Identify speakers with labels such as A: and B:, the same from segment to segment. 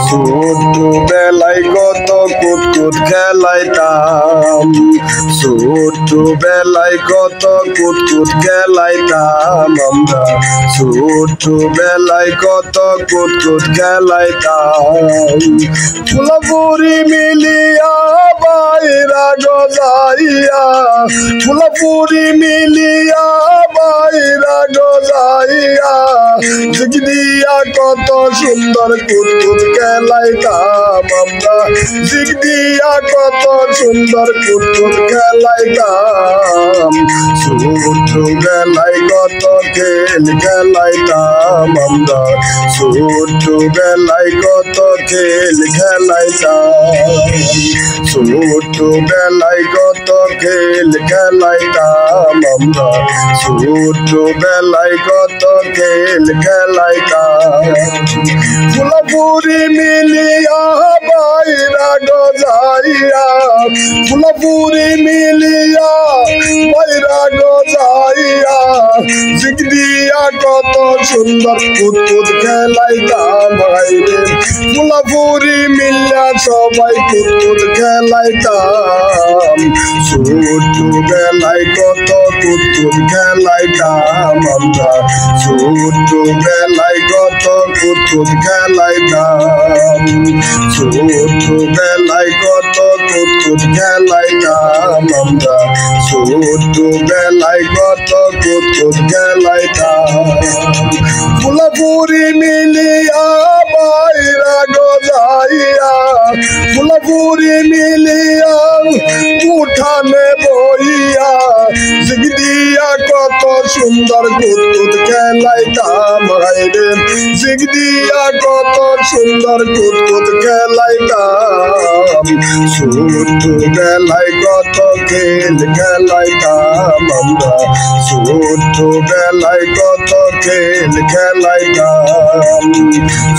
A: ছোটবেলায় কত কুতকুত খেলাইতাম, ছোটবেলায় কত কুতকুত খেলাইতাম আমরা, ছোটবেলায় কত কুতকুত খেলাইতাম। ফুলপুরি মিলিয়া বাইরা গজাইয়া, ফুলপুরি মিলিয়া বাইরা গজাইয়া, জিগদিয়া কত সুন্দর কুতকুত খেলাইতাম আমরা, জিগদিয়া কত সুন্দর কুতকুত খেলাইতাম। ছোটবেলায় কত খেল খেলাইতাম আমরা, ছোটবেলায় কত খেল খেলাইতাম, ছোটবেলায় কত খেল খেলাইতাম আমরা, ছোটবেলায় কত খেল খেলাইতাম। ফুলপুরি মিলিয়া বাইরা গজাইয়া, ফুলপুরি মিলিয়া বাইরা গজাইয়া, জিগদিয়া কত সুন্দর কুতকুত খেলাইতাম ভাইরে, ফুলপুরি মিলিয়া সবাই কুতকুত খেলাইতাম। ছোটবেলায় কত কুতকুত খেলাইতাম আমরা, ছোটবেলায় কত কুতকুত খেলাইতাম, ছোটবেলায় কত কুতকুত খেলাইতাম আমরা, ছোটবেলায় কত কুতকুত খেলাইতাম। ফুলপুরি মিলিয়া বাইরা গজাইয়া, ফুলপুরি মিলিয়া উঠানে বইয়া, জিগদিয়া কত সুন্দর কুতকুত খেলাইতাম ভাইরে, জিগদিয়া কত সুন্দর কুতকুত খেলাইতাম। ছোটবেলায় কত খেল খেলাইতাম আমরা, ছোটবেলায় কত খেল খেলাইতাম,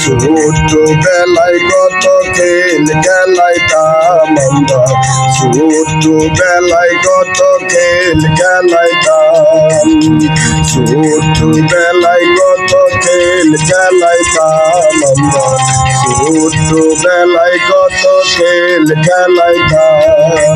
A: ছোটবেলায় কত খেল খেলাইতাম আমরা, ছোটবেলায় কত খেল খেলাইতাম, ছোটবেলায় কত খেল খেলাইতাম আমরা, ছোটবেলায় কত খেল খেলাইতাম।